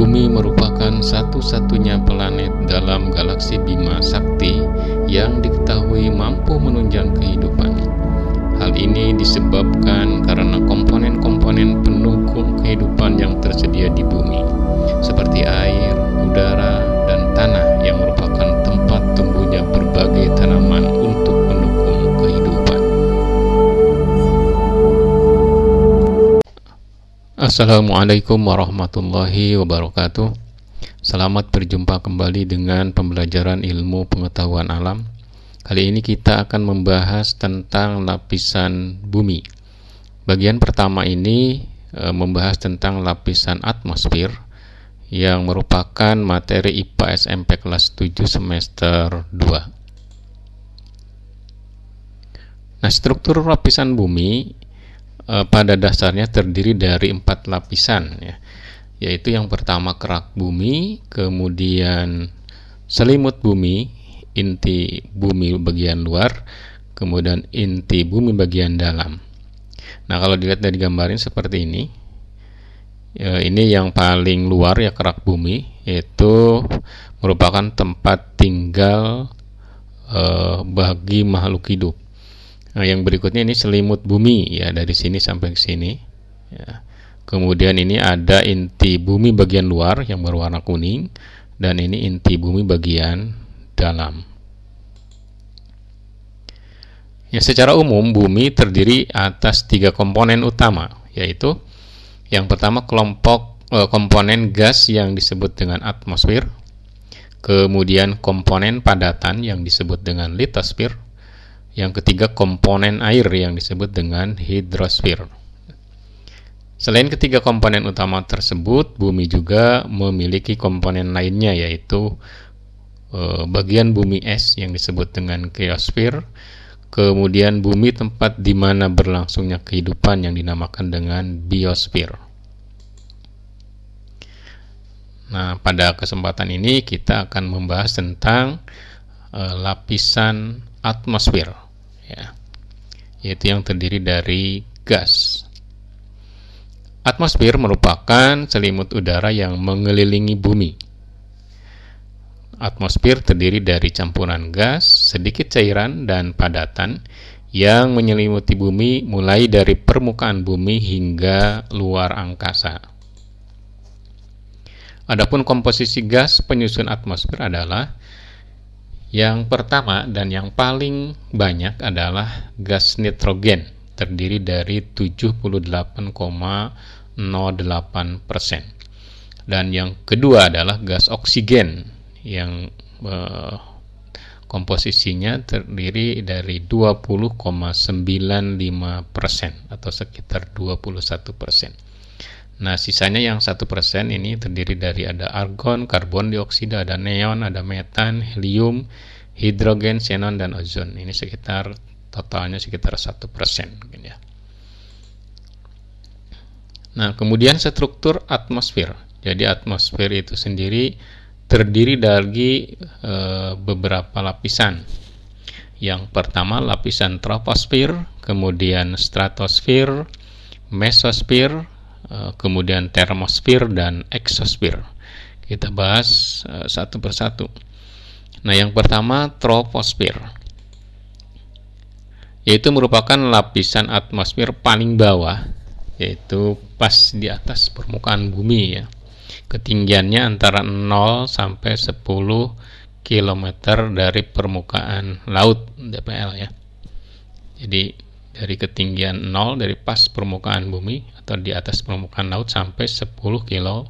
Bumi merupakan satu-satunya planet dalam galaksi Bima Sakti yang diketahui mampu menunjang kehidupan. Hal ini disebabkan karena komponen-komponen pendukung kehidupan yang tersedia di bumi, seperti air, udara, dan tanah yang merupakan tempat tumbuhnya berbagai tanaman untuk mendukung kehidupan. Assalamualaikum warahmatullahi wabarakatuh. Selamat berjumpa kembali dengan pembelajaran ilmu pengetahuan alam. Kali ini kita akan membahas tentang lapisan bumi. Bagian pertama ini membahas tentang lapisan atmosfer yang merupakan materi IPA SMP kelas 7 semester 2. Nah, struktur lapisan bumi pada dasarnya terdiri dari 4 lapisan, yaitu yang pertama kerak bumi, kemudian selimut bumi, inti bumi bagian luar, kemudian inti bumi bagian dalam. Nah, kalau dilihat dari gambarin seperti ini, ini yang paling luar ya, kerak bumi, yaitu merupakan tempat tinggal bagi makhluk hidup. Nah, yang berikutnya ini selimut bumi ya, dari sini sampai ke sini ya. Kemudian ini ada inti bumi bagian luar yang berwarna kuning, dan ini inti bumi bagian dalam. Ya, secara umum bumi terdiri atas 3 komponen utama, yaitu yang pertama komponen gas yang disebut dengan atmosfer, kemudian komponen padatan yang disebut dengan litosfer, yang ketiga komponen air yang disebut dengan hidrosfer. Selain ketiga komponen utama tersebut, bumi juga memiliki komponen lainnya, yaitu bagian bumi es yang disebut dengan geosfer, kemudian bumi tempat di mana berlangsungnya kehidupan yang dinamakan dengan biosfer. Nah, pada kesempatan ini kita akan membahas tentang lapisan atmosfer, ya, yaitu yang terdiri dari gas. Atmosfer merupakan selimut udara yang mengelilingi bumi. Atmosfer terdiri dari campuran gas, sedikit cairan, dan padatan yang menyelimuti bumi mulai dari permukaan bumi hingga luar angkasa. Adapun komposisi gas penyusun atmosfer adalah yang pertama dan yang paling banyak adalah gas nitrogen, terdiri dari 78,08%. Dan yang kedua adalah gas oksigen yang komposisinya terdiri dari 20,95% atau sekitar 21%. Nah, sisanya yang 1% ini terdiri dari ada argon, karbon dioksida, ada neon, ada metan, helium, hidrogen, xenon, dan ozon. Ini sekitar totalnya sekitar 1%. Ya. Nah, kemudian struktur atmosfer. Jadi atmosfer itu sendiri terdiri dari beberapa lapisan. Yang pertama lapisan troposfer, kemudian stratosfer, mesosfer, kemudian termosfer, dan eksosfer. Kita bahas satu persatu. Nah, yang pertama troposfer, yaitu merupakan lapisan atmosfer paling bawah, yaitu pas di atas permukaan bumi ya. Ketinggiannya antara 0 sampai 10 km dari permukaan laut DPL ya. Jadi dari ketinggian 0 dari pas permukaan bumi atau di atas permukaan laut sampai 10 km.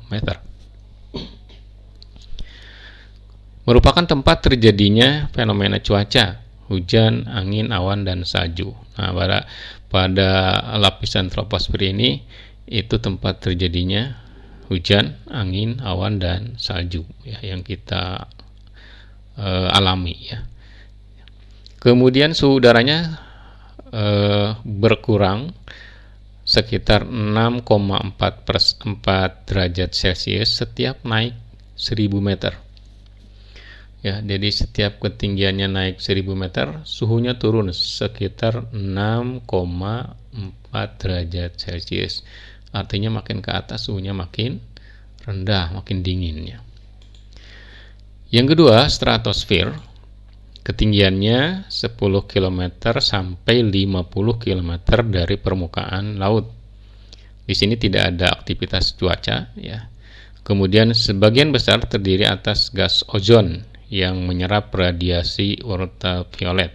Merupakan tempat terjadinya fenomena cuaca, hujan, angin, awan, dan salju. Nah, pada lapisan troposfer ini itu tempat terjadinya hujan, angin, awan, dan salju ya, yang kita alami ya. Kemudian suhu udaranya berkurang sekitar 6,4 derajat Celcius setiap naik 1000 meter. Ya, jadi setiap ketinggiannya naik 1000 meter, suhunya turun sekitar 6,4 derajat Celcius. Artinya makin ke atas suhunya makin rendah, makin dingin ya. Yang kedua, stratosfer. Ketinggiannya 10 km sampai 50 km dari permukaan laut. Di sini tidak ada aktivitas cuaca ya. Kemudian sebagian besar terdiri atas gas ozon yang menyerap radiasi ultraviolet.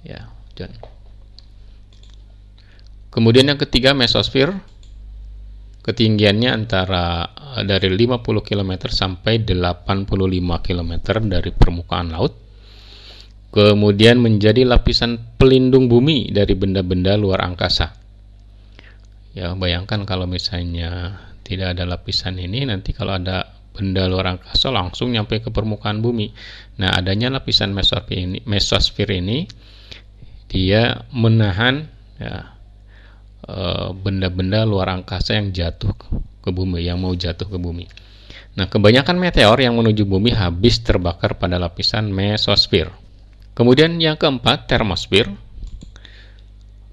Ya, ozon. Kemudian yang ketiga, mesosfer. Ketinggiannya antara dari 50 km sampai 85 km dari permukaan laut. Kemudian menjadi lapisan pelindung bumi dari benda-benda luar angkasa. Ya, bayangkan kalau misalnya tidak ada lapisan ini, nanti kalau ada benda luar angkasa langsung nyampe ke permukaan bumi. Nah, adanya lapisan mesosfer ini dia menahan ya, benda-benda luar angkasa yang jatuh ke bumi, yang mau jatuh ke bumi. Nah, kebanyakan meteor yang menuju bumi habis terbakar pada lapisan mesosfer. Kemudian yang keempat, termosfer,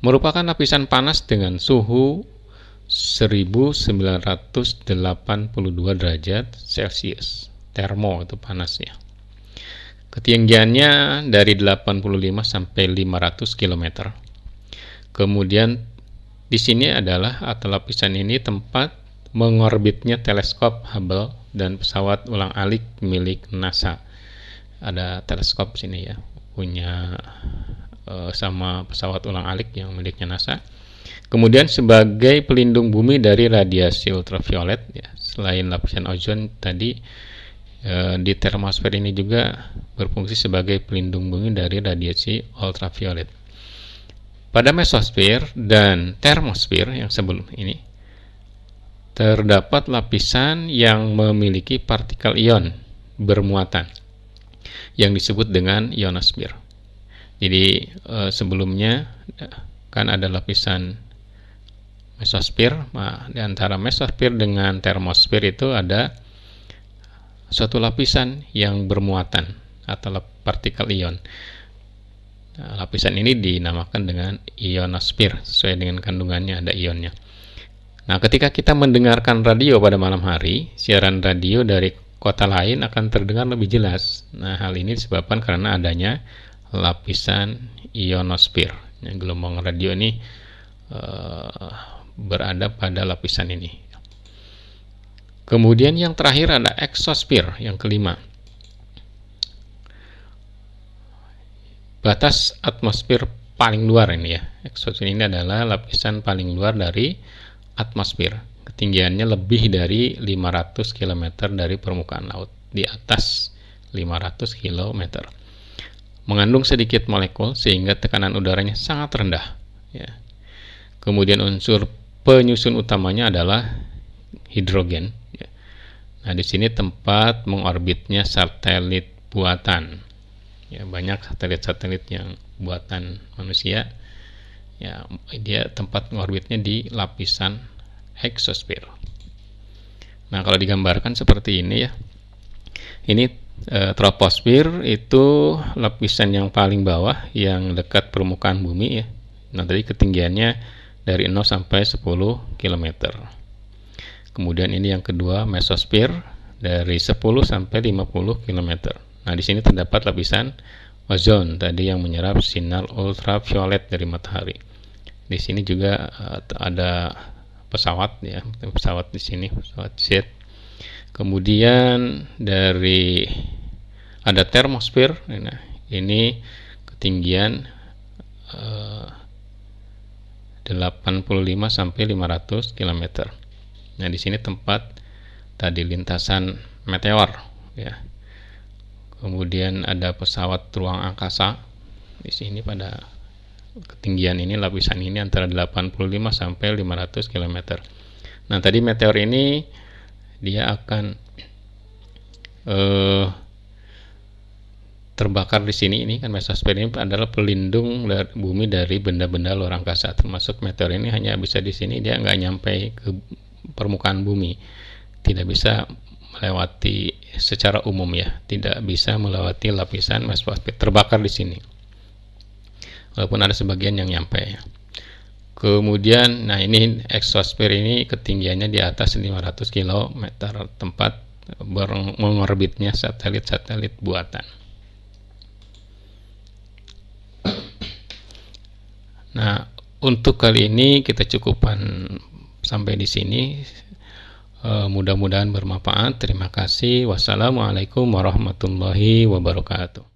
merupakan lapisan panas dengan suhu 1982 derajat Celcius. Termo itu panas ya. Ketinggiannya dari 85 sampai 500 km. Kemudian di sini adalah atau lapisan ini tempat mengorbitnya teleskop Hubble dan pesawat ulang-alik milik NASA. Ada teleskop sini ya, punya sama pesawat ulang-alik yang miliknya NASA. Kemudian sebagai pelindung bumi dari radiasi ultraviolet ya, selain lapisan ozon tadi, di termosfer ini juga berfungsi sebagai pelindung bumi dari radiasi ultraviolet. Pada mesosfer dan termosfer yang sebelum ini terdapat lapisan yang memiliki partikel ion bermuatan yang disebut dengan ionosfer. Jadi sebelumnya kan ada lapisan mesosfer. Nah, di antara mesosfer dengan termosfer itu ada suatu lapisan yang bermuatan atau partikel ion. Nah, lapisan ini dinamakan dengan ionosfer sesuai dengan kandungannya, ada ionnya. Nah, ketika kita mendengarkan radio pada malam hari, siaran radio dari kota lain akan terdengar lebih jelas. Nah, hal ini disebabkan karena adanya lapisan ionosfer. Gelombang radio ini berada pada lapisan ini. Kemudian yang terakhir ada eksosfer, yang kelima. Batas atmosfer paling luar ini ya. Eksosfer ini adalah lapisan paling luar dari atmosfer. Ketinggiannya lebih dari 500 km dari permukaan laut, di atas 500 km. Mengandung sedikit molekul sehingga tekanan udaranya sangat rendah ya. Kemudian unsur penyusun utamanya adalah hidrogen ya. Nah, di sini tempat mengorbitnya satelit buatan. Ya, banyak satelit-satelit yang buatan manusia. Ya, dia tempat mengorbitnya di lapisan eksosfer. Nah, kalau digambarkan seperti ini ya. Ini troposfer itu lapisan yang paling bawah yang dekat permukaan bumi ya. Nah, tadi ketinggiannya dari 0 sampai 10 km. Kemudian ini yang kedua, mesosfer, dari 10 sampai 50 km. Nah, di sini terdapat lapisan ozon tadi yang menyerap sinar ultraviolet dari matahari. Di sini juga ada pesawat ya, pesawat di sini, pesawat jet. Kemudian dari ada termosfer. Nah, ini ketinggian 85 sampai 500 km. Nah, di sini tempat tadi lintasan meteor ya. Kemudian ada pesawat ruang angkasa di sini pada ketinggian ini, lapisan ini antara 85 sampai 500 km. Nah, tadi meteor ini dia akan terbakar di sini. Ini kan mesosfer ini adalah pelindung bumi dari benda-benda luar angkasa, termasuk meteor ini hanya bisa di sini, dia nggak nyampe ke permukaan bumi, tidak bisa melewati secara umum ya, tidak bisa melewati lapisan mesosfer, terbakar di sini. Walaupun ada sebagian yang nyampe ya. Kemudian, nah ini exosphere ini ketinggiannya di atas 500 km, tempat mengorbitnya satelit-satelit buatan. Nah, untuk kali ini kita cukupkan sampai di sini. Mudah-mudahan bermanfaat. Terima kasih. Wassalamualaikum warahmatullahi wabarakatuh.